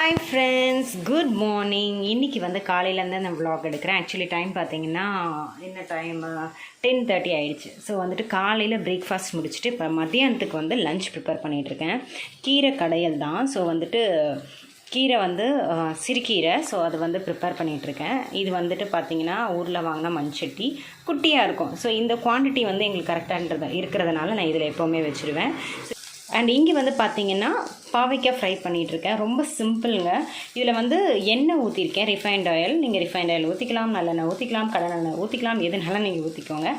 Hi friends, good morning. இன்றைக்கி வந்து காலையிலேருந்து நான் vlog எடுக்கிறேன். ஆக்சுவலி டைம் பார்த்தீங்கன்னா என்ன டைம் 10:30 ஆகிடுச்சு. ஸோ வந்துட்டு காலையில் பிரேக்ஃபாஸ்ட் முடிச்சுட்டு இப்போ மத்தியானத்துக்கு வந்து லஞ்ச் ப்ரிப்பேர் பண்ணிகிட்ருக்கேன். கீரை கடையல் தான். ஸோ வந்துட்டு கீரை வந்து சிறுகீரை. ஸோ அது வந்து ப்ரிப்பேர் பண்ணிகிட்ருக்கேன். இது வந்துட்டு பார்த்திங்கன்னா ஊரில் வாங்கினா மண்சட்டி குட்டியாக இருக்கும். ஸோ இந்த குவான்டிட்டி வந்து எங்களுக்கு கரெக்டாக இருக்கிறதுனால நான் இதில் எப்போவுமே வச்சுருவேன். அண்ட் இங்கே வந்து பார்த்திங்கன்னா பாவைக்காய் ஃப்ரை பண்ணிகிட்ருக்கேன். ரொம்ப சிம்பிளுங்க. இதில் வந்து எண்ணெய் ஊற்றிருக்கேன், ரிஃபைண்ட் ஆயில். நீங்கள் ரிஃபைண்ட் ஆயில் ஊற்றிக்கலாம், நல்லெண்ணெய் ஊற்றிக்கலாம், கடலெண்ணெய் ஊற்றிக்கலாம், எதுனாலும் நீங்கள் ஊற்றிக்கோங்க.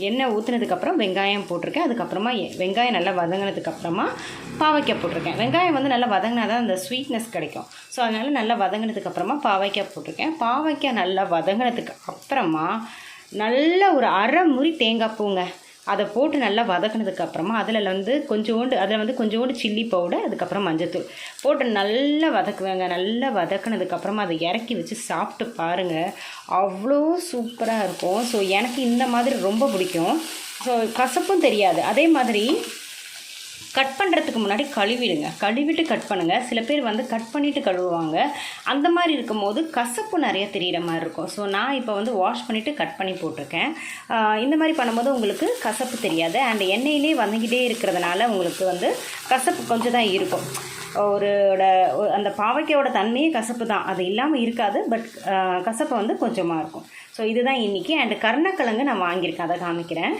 எண்ணெய் ஊற்றினதுக்கப்புறம் வெங்காயம் போட்டிருக்கேன். அதுக்கப்புறமா வெங்காயம் நல்லா வதங்கினதுக்கப்புறமா பாவைக்காய் போட்டிருக்கேன். வெங்காயம் வந்து நல்லா வதங்கினா தான் அந்த ஸ்வீட்னஸ் கிடைக்கும். ஸோ அதனால் நல்லா வதங்கினதுக்கப்புறமா பாவைக்காய் போட்டிருக்கேன். பாவைக்காய் நல்லா வதங்கினதுக்கு அப்புறமா நல்ல ஒரு அரை முறி தேங்காய் பூங்க அதை போட்டு நல்லா வதக்கினதுக்கப்புறமா அதில் வந்து கொஞ்சோண்டு சில்லி பவுடர், அதுக்கப்புறம் மஞ்சத்தூள் போட்டு நல்லா வதக்குவேங்க. நல்லா வதக்கினதுக்கப்புறமா அதை இறக்கி வச்சு சாப்பிட்டு பாருங்கள், அவ்வளோ சூப்பராக இருக்கும். ஸோ எனக்கு இந்த மாதிரி ரொம்ப பிடிக்கும். ஸோ கசப்பும் தெரியாது. அதே மாதிரி கட் பண்ணுறதுக்கு முன்னாடி கழுவிட்டு கட் பண்ணுங்கள். சில பேர் வந்து கட் பண்ணிவிட்டு கழுவுவாங்க. அந்த மாதிரி இருக்கும் போது கசப்பு நிறைய தெரிகிற மாதிரி இருக்கும். ஸோ நான் இப்போ வந்து வாஷ் பண்ணிவிட்டு கட் பண்ணி போட்டிருக்கேன். இந்த மாதிரி பண்ணும்போது உங்களுக்கு கசப்பு தெரியாது. அண்ட் எண்ணெயிலே வதங்கிட்டே இருக்கிறதுனால உங்களுக்கு வந்து கசப்பு கொஞ்சம் தான் இருக்கும். அந்த பாவைக்காயோட தன்மையே கசப்பு தான், அது இல்லாமல் இருக்காது. பட் கசப்பு வந்து கொஞ்சமாக இருக்கும். ஸோ இதுதான் இன்றைக்கி. அண்டு கருணக்கிழங்கு நான் வாங்கியிருக்கேன், அதை காமிக்கிறேன்.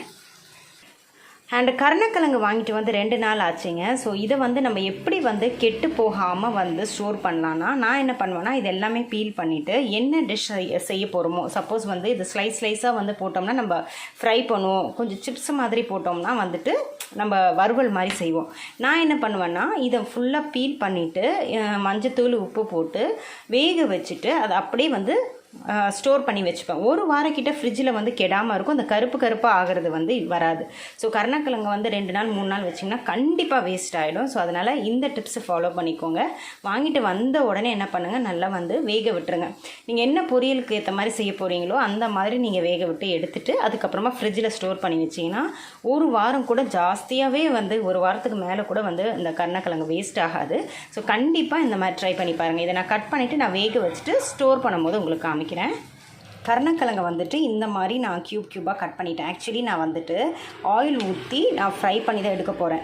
அண்டு கருணக்கிழங்கு வாங்கிட்டு வந்து 2 நாள் ஆச்சுங்க. ஸோ இதை வந்து நம்ம எப்படி வந்து கெட்டு போகாமல் வந்து ஸ்டோர் பண்ணலான்னா, நான் என்ன பண்ணுவேன்னா இது எல்லாமே பீல் பண்ணிவிட்டு என்ன டிஷ் செய்ய போகிறோமோ, சப்போஸ் வந்து இது ஸ்லைஸாக வந்து போட்டோம்னா நம்ம ஃப்ரை பண்ணுவோம், கொஞ்சம் சிப்ஸ் மாதிரி போட்டோம்னா வந்துட்டு நம்ம வறுவல் மாதிரி செய்வோம். நான் என்ன பண்ணுவேன்னா இதை ஃபுல்லாக பீல் பண்ணிவிட்டு மஞ்சத்தூள் உப்பு போட்டு வேக வச்சுட்டு அதை அப்படியே வந்து ஸ்டோர் பண்ணி வச்சுப்பேன். 1 வாரம் கிட்ட ஃப்ரிட்ஜில் வந்து கெடாமல் இருக்கும். அந்த கருப்பாக ஆகிறது வந்து வராது. ஸோ கருணக்கிழங்கு வந்து 2 நாள் 3 நாள் வச்சிங்கன்னா கண்டிப்பாக வேஸ்ட் ஆகிடும். ஸோ அதனால் இந்த டிப்ஸை ஃபாலோ பண்ணிக்கோங்க. வாங்கிட்டு வந்த உடனே என்ன பண்ணுங்கள், நல்லா வந்து வேக விட்டுருங்க. நீங்கள் என்ன பொரியலுக்கு ஏற்ற மாதிரி செய்ய போகிறீங்களோ அந்த மாதிரி நீங்கள் வேக விட்டு எடுத்துகிட்டு அதுக்கப்புறமா ஃப்ரிட்ஜில் ஸ்டோர் பண்ணி வச்சிங்கன்னா 1 வாரம் கூட ஜாஸ்தியாகவே வந்து 1 வாரத்துக்கு மேலே கூட வந்து இந்த கருணக்கிழங்கு வேஸ்ட் ஆகாது. ஸோ கண்டிப்பாக இந்த மாதிரி ட்ரை பண்ணி பாருங்கள். இதை நான் கட் பண்ணிவிட்டு நான் வேக வச்சுட்டு ஸ்டோர் பண்ணும்போது உங்களுக்கு காமிக்கிறேன். கருணக்கிழங்கை வந்துட்டு இந்த மாதிரி நான் க்யூபாக கட் பண்ணிட்டேன். ஆக்சுவலி நான் வந்துட்டு ஆயில் ஊற்றி நான் ஃப்ரை பண்ணி தான் எடுக்க போகிறேன்.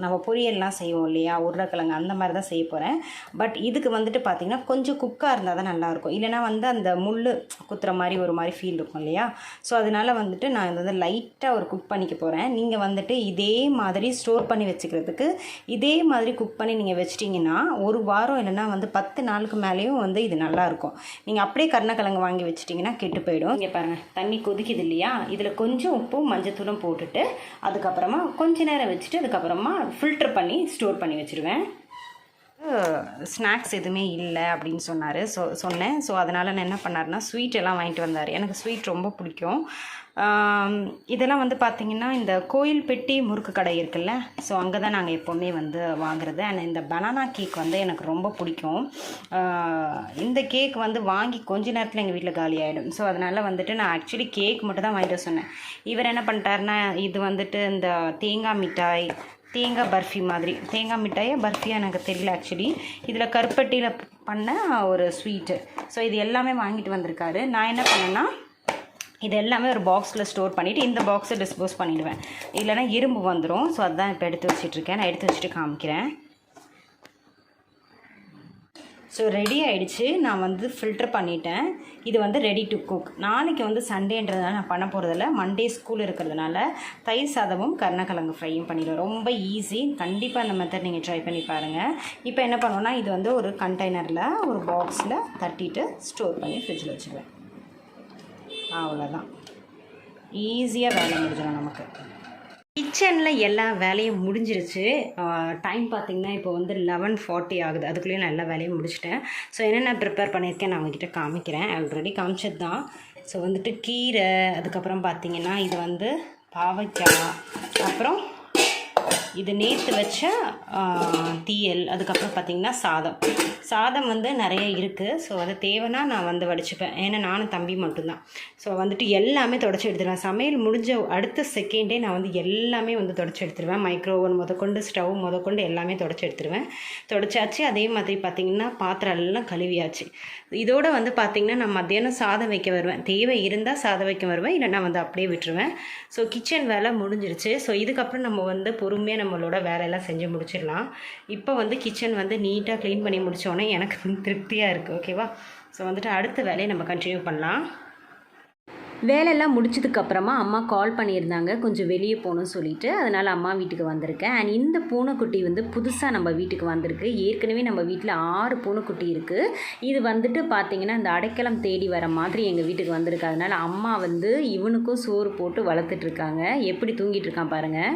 நம்ம பொரியல்லாம் செய்வோம் இல்லையா, உருளைக்கிழங்கு அந்த மாதிரி தான் செய்ய போகிறேன். பட் இதுக்கு வந்துட்டு பார்த்திங்கன்னா கொஞ்சம் குக்காக இருந்தால் தான் நல்லாயிருக்கும். இல்லைனா வந்து அந்த முள் குத்துற மாதிரி ஒரு மாதிரி ஃபீல் இருக்கும் இல்லையா. ஸோ அதனால் வந்துட்டு நான் இதை வந்து லைட்டாக ஒரு குக் பண்ணிக்க போகிறேன். நீங்கள் வந்துட்டு இதே மாதிரி ஸ்டோர் பண்ணி வச்சுக்கிறதுக்கு இதே மாதிரி குக் பண்ணி நீங்கள் வச்சிட்டிங்கன்னா 1 வாரம் இல்லைனா வந்து 10 நாளுக்கு மேலேயும் வந்து இது நல்லாயிருக்கும். நீங்கள் அப்படியே கருணக்கிழங்கு வாங்கி வச்சிட்டிங்கன்னா கெட்டு போயிடும். இங்கே பாருங்கள், தண்ணி கொதிக்குது இல்லையா, இதில் கொஞ்சம் உப்பும் மஞ்சத்தூளும் போட்டுட்டு அதுக்கப்புறமா கொஞ்ச நேரம் வச்சுட்டு அதுக்கப்புறமா ஃபில்டர் பண்ணி ஸ்டோர் பண்ணி வச்சுருவேன். ஸ்நாக்ஸ் எதுவுமே இல்லை அப்படின்னு சொன்னேன். ஸோ அதனால் நான் என்ன பண்ணாருன்னா ஸ்வீட் எல்லாம் வாங்கிட்டு வந்தார். எனக்கு ஸ்வீட் ரொம்ப பிடிக்கும். இதெல்லாம் வந்து பார்த்திங்கன்னா இந்த கோயில்பட்டி முறுக்கு கடை இருக்குல்ல, ஸோ அங்கே தான் நாங்கள் எப்போவுமே வந்து வாங்குறது. அண்ட் இந்த பனானா கேக் வந்து எனக்கு ரொம்ப பிடிக்கும். இந்த கேக் வந்து வாங்கி கொஞ்ச நேரத்தில் எங்கள் வீட்டில் காலி ஆகிடும். ஸோ அதனால் வந்துட்டு நான் ஆக்சுவலி கேக் மட்டும் தான் வாங்கிட்டு சொன்னேன். இவர் என்ன பண்ணிட்டாருன்னா இது வந்துட்டு இந்த தேங்காய் மிட்டாய், தேங்காய் பர்ஃபி மாதிரி, தேங்காய் மிட்டாயை பர்ஃபியாக எனக்கு தெரியல. ஆக்சுவலி இதில் கருப்பட்டியில் பண்ண ஒரு ஸ்வீட்டு. ஸோ இது எல்லாமே வாங்கிட்டு வந்திருக்காரு. நான் என்ன பண்ணேன்னா இது எல்லாமே ஒரு பாக்ஸில் ஸ்டோர் பண்ணிவிட்டு இந்த பாக்ஸை டிஸ்போஸ் பண்ணிவிடுவேன், இல்லைனா இரும்பு வந்துடும். ஸோ அதுதான் இப்போ எடுத்து வச்சிட்ருக்கேன். நான் எடுத்து வச்சுட்டு காமிக்கிறேன். ஸோ ரெடி ஆகிடுச்சு. நான் வந்து ஃபில்டர் பண்ணிட்டேன். இது வந்து ரெடி டு குக். நாளைக்கு வந்து சண்டேன்றதுனால நான் பண்ண போகிறதில்ல. மண்டே ஸ்கூல் இருக்கிறதுனால தயிர் சாதமும் கருணக்கிழங்கு ஃப்ரையும் பண்ணிடுவேன். ரொம்ப ஈஸி. கண்டிப்பாக அந்த மெத்தட் நீங்கள் ட்ரை பண்ணி பாருங்கள். இப்போ என்ன பண்ணுவோன்னா இது வந்து ஒரு கண்டெய்னரில் ஒரு பாக்ஸில் தட்டிட்டு ஸ்டோர் பண்ணி ஃப்ரிட்ஜில் வச்சுருவேன். அவ்வளோதான், ஈஸியாக வேலை முடிஞ்சிடும் நமக்கு. கிச்சனில் எல்லா வேலையும் முடிஞ்சிருச்சு. டைம் பார்த்திங்கன்னா இப்போ வந்து 11:40 ஆகுது. அதுக்குள்ளேயே நான் எல்லா வேலையும் முடிச்சிட்டேன். ஸோ என்னென்ன ப்ரிப்பேர் பண்ணியிருக்கேன் நான் அவங்ககிட்ட காமிக்கிறேன். ஆல்ரெடி காமிச்சது தான். ஸோ வந்துட்டு கீரை, அதுக்கப்புறம் பார்த்திங்கன்னா இது வந்து பாவைக்காய், அப்புறம் இது நேற்று வச்ச தீயல், அதுக்கப்புறம் பார்த்திங்கன்னா சாதம். சாதம் வந்து நிறைய இருக்குது. ஸோ அது தேவைன்னா நான் வந்து வடிச்சுப்பேன். ஏன்னா நானும் தம்பி மட்டும்தான். ஸோ வந்துட்டு எல்லாமே தொடச்சி எடுத்துடுவேன். சமையல் முடிஞ்ச அடுத்த செகண்டே நான் வந்து எல்லாமே வந்து தொடச்சி எடுத்துடுவேன். மைக்ரோ ஓவன் முதற்கொண்டு ஸ்டவ் முதற்கொண்டு எல்லாமே தொடச்சி எடுத்துடுவேன். தொடச்சாச்சு. அதே மாதிரி பார்த்திங்கன்னா பாத்திரம் எல்லாம் கழுவியாச்சு. இதோடு வந்து பார்த்திங்கன்னா நான் மத்தியானம் சாதம் வைக்க வருவேன். தேவை இருந்தால் சாதம் வைக்க வருவேன், இல்லைனா வந்து அப்படியே விட்டுருவேன். ஸோ கிச்சன் வேலை முடிஞ்சிருச்சு. ஸோ இதுக்கப்புறம் நம்ம வந்து பொறுமையாக நம்மளோட வேலையெல்லாம் செஞ்சு முடிச்சிடலாம். இப்போ வந்து கிச்சன் வந்து நீட்டாக க்ளீன் பண்ணி முடித்தோடனே எனக்கு திருப்தியாக இருக்குது. ஓகேவா? ஸோ வந்துட்டு அடுத்த வேலையை நம்ம கண்டினியூ பண்ணலாம். வேலையெல்லாம் முடிச்சதுக்கப்புறமா அம்மா கால் பண்ணியிருந்தாங்க, கொஞ்சம் வெளியே போகணும்னு சொல்லிட்டு. அதனால் அம்மா வீட்டுக்கு வந்திருக்கேன். அண்ட் இந்த பூனைக்குட்டி வந்து புதுசாக நம்ம வீட்டுக்கு வந்திருக்கு. ஏற்கனவே நம்ம வீட்டில் 6 பூனைக்குட்டி இருக்குது. இது வந்துட்டு பார்த்திங்கன்னா இந்த அடைக்கலம் தேடி வர மாதிரி எங்கள் வீட்டுக்கு வந்திருக்கு. அதனால் அம்மா வந்து இவனுக்கும் சோறு போட்டு வளர்த்துட்ருக்காங்க. எப்படி தூங்கிட்டு இருக்கான் பாருங்கள்.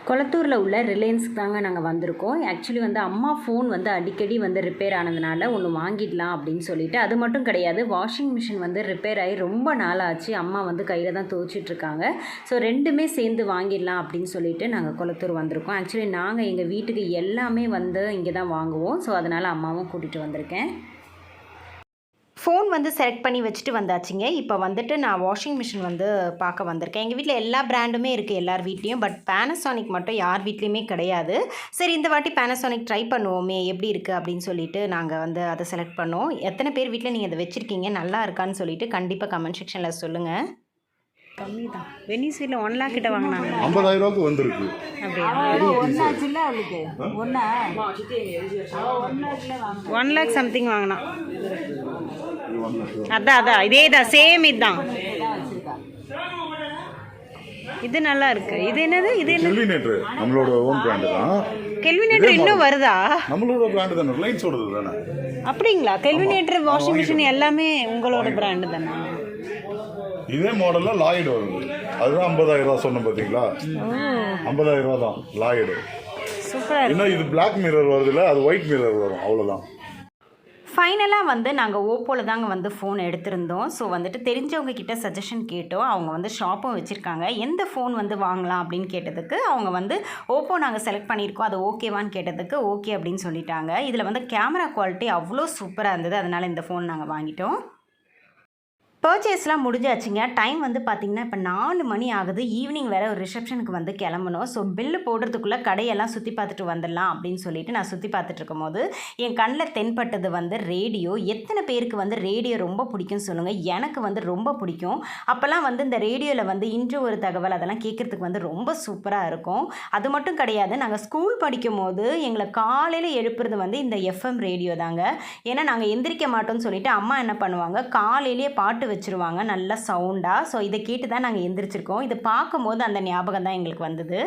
கொளத்தூரில் உள்ள ரிலையன்ஸுக்கு தாங்க நாங்கள் வந்திருக்கோம். ஆக்சுவலி வந்து அம்மா ஃபோன் வந்து அடிக்கடி வந்து ரிப்பேர் ஆனதுனால ஒன்று வாங்கிடலாம் அப்படின்னு சொல்லிட்டு. அது மட்டும் கிடையாது, வாஷிங் மிஷின் வந்து ரிப்பேர் ஆகி ரொம்ப நாள் ஆச்சு. அம்மா வந்து கையில் தான் துவைச்சிட்ருக்காங்க. ஸோ ரெண்டுமே சேர்ந்து வாங்கிடலாம் அப்படின்னு சொல்லிட்டு நாங்கள் கொளத்தூர் வந்திருக்கோம். ஆக்சுவலி நாங்கள் எங்கள் வீட்டுக்கு எல்லாமே வந்து இங்கே தான் வாங்குவோம். ஸோ அதனால் அம்மாவும் கூட்டிகிட்டு வந்திருக்கேன். ஃபோன் வந்து செலக்ட் பண்ணி வச்சுட்டு வந்தாச்சுங்க. இப்போ வந்துட்டு நான் வாஷிங் மிஷின் வந்து பார்க்க வந்திருக்கேன். எங்கள் வீட்டில் எல்லா பிராண்டுமே இருக்குது, எல்லார் வீட்லேயும். பட் பேனசானிக் மட்டும் யார் வீட்லேயுமே கிடையாது. சரி, இந்த வாட்டி பேனசானிக் ட்ரை பண்ணுவோமே எப்படி இருக்குது அப்படின்னு சொல்லிட்டு நாங்கள் வந்து அதை செலக்ட் பண்ணோம். எத்தனை பேர் வீட்டில் நீங்கள் அதை வச்சுருக்கீங்க, நல்லா இருக்கான்னு சொல்லிட்டு கண்டிப்பாக கமெண்ட் செக்ஷனில் சொல்லுங்கள். கம்மி தான். வெனிஸ்வீல 1 lakh கிட்ட வாங்கினாங்க. 50,000 ரூபாய்க்கு வந்திருக்கு. அப்படியா? 1 lakh சம்திங் வாங்கினா. அதான் இதே தான், சேம் இதுதான். இது நல்லா இருக்கு. இது என்னது? இது என்ன? கெல்வினேட்டர் நம்மளோட ஓன் பிராண்ட் தான். கெல்வினேட்டர் இன்னும் வருதா? நம்மளோட பிராண்ட் தானே, ரிலையன்ஸோடது தானே. அப்படிங்களா? கெல்வினேட்டர் வாஷிங் மிஷின் எல்லாமே உங்களோட பிராண்ட் தானே? இதே மாடல்ல லாய்டு வருது. அதுதான் 50,000 ரூபா சொன்னேன் பார்த்தீங்களா? 50,000 ரூபா தான் லாய்டு. சூப்பர். இன்னும் இது பிளாக் மிரர் வருதுல்ல, அது ஒயிட் மிரர் வரும், அவ்வளோதான். ஃபைனலாக வந்து நாங்கள் ஓப்போவில் தாங்க வந்து ஃபோன் எடுத்திருந்தோம். ஸோ வந்துட்டு தெரிஞ்சவங்க கிட்ட சஜஷன் கேட்டோம். அவங்க வந்து ஷாப்பும் வச்சுருக்காங்க. எந்த ஃபோன் வந்து வாங்கலாம் அப்படின்னு கேட்டதுக்கு அவங்க வந்து ஓப்போ நாங்கள் செலக்ட் பண்ணியிருக்கோம், அது ஓகேவான்னு கேட்டதுக்கு ஓகே அப்படின்னு சொல்லிட்டாங்க. இதில் வந்து கேமரா குவாலிட்டி அவ்வளோ சூப்பராக இருந்தது. அதனால் இந்த ஃபோன் நாங்கள் வாங்கிட்டோம். பர்ச்சேஸ்லாம் முடிஞ்சாச்சுங்க. டைம் வந்து பார்த்திங்கன்னா இப்போ 4 மணி ஆகுது. ஈவினிங் வேறு ஒரு ரிசப்ஷனுக்கு வந்து கிளம்பணும். ஸோ பில்லு போடுறதுக்குள்ளே கடையெல்லாம் சுற்றி பார்த்துட்டு வந்துடலாம் அப்படின்னு சொல்லிட்டு நான் சுற்றி பார்த்துட்டு இருக்கும் போது என் கண்ணில் தென்பட்டது வந்து ரேடியோ. எத்தனை பேருக்கு வந்து ரேடியோ ரொம்ப பிடிக்கும்னு சொல்லுங்கள். எனக்கு வந்து ரொம்ப பிடிக்கும். அப்போல்லாம் வந்து இந்த ரேடியோவில் வந்து இன்று ஒரு தகவல் அதெல்லாம் கேட்குறதுக்கு வந்து ரொம்ப சூப்பராக இருக்கும். அது மட்டும் கிடையாது, நாங்கள் ஸ்கூல் படிக்கும் போது எங்களை காலையில் எழுப்புறது வந்து இந்த எஃப்எம் ரேடியோ தாங்க. ஏன்னா நாங்கள் எந்திரிக்க மாட்டோம்னு சொல்லிட்டு அம்மா என்ன பண்ணுவாங்க, காலையிலேயே பாட்டு வச்சுருவாங்க நல்லா சவுண்டாக. ஸோ இதை கேட்டு தான் நாங்கள் எந்திரிச்சிருக்கோம். இதை பார்க்கும்போது அந்த ஞாபகம் தான் எங்களுக்கு வந்தது.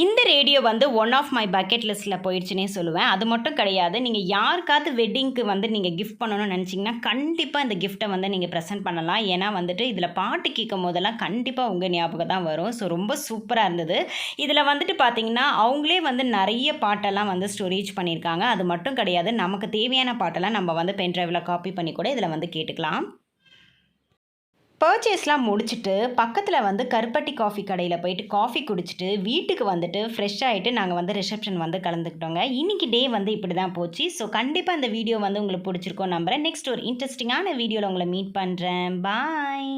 இந்த ரேடியோ வந்து ஒன் ஆஃப் மை பக்கெட் லிஸ்ட்டில் போயிடுச்சுன்னே சொல்லுவேன். அது மட்டும் கிடையாது, நீங்கள் யாருக்காவது வெட்டிங்க்கு வந்து நீங்கள் கிஃப்ட் பண்ணணும்னு நினச்சிங்கன்னா கண்டிப்பாக இந்த கிஃப்ட்டை வந்து நீங்கள் ப்ரெசென்ட் பண்ணலாம். ஏன்னா வந்துட்டு இதில் பாட்டு கேட்கும் போதெல்லாம் கண்டிப்பாக உங்கள் ஞாபகம் தான் வரும். ஸோ ரொம்ப சூப்பராக இருந்தது. இதில் வந்துட்டு பார்த்திங்கன்னா அவங்களே வந்து நிறைய பாட்டெல்லாம் வந்து ஸ்டோரேஜ் பண்ணியிருக்காங்க. அது மட்டும் கிடையாது, நமக்கு தேவையான பாட்டெல்லாம் நம்ம வந்து பென்ட்ரைவில் காப்பி பண்ணி கூட இதில் வந்து கேட்டுக்கலாம். பர்ச்சேஸ்லாம் முடிச்சுட்டு பக்கத்தில் வந்து கருப்பட்டி காஃபி கடையில் போயிட்டு காஃபி குடிச்சிட்டு வீட்டுக்கு வந்துட்டு ஃப்ரெஷ் ஆகிட்டு நாங்கள் வந்து ரிசப்ஷன் வந்து கலந்துக்கிட்டோங்க. இன்றைக்கி டே வந்து இப்படி தான் போச்சு. ஸோ கண்டிப்பாக இந்த வீடியோ வந்து உங்களுக்கு பிடிச்சிருக்கோம் நம்புகிறேன். நெக்ஸ்ட் ஒரு இன்ட்ரெஸ்டிங்கான வீடியோவில் உங்களை மீட் பண்ணுறேன். பாய்.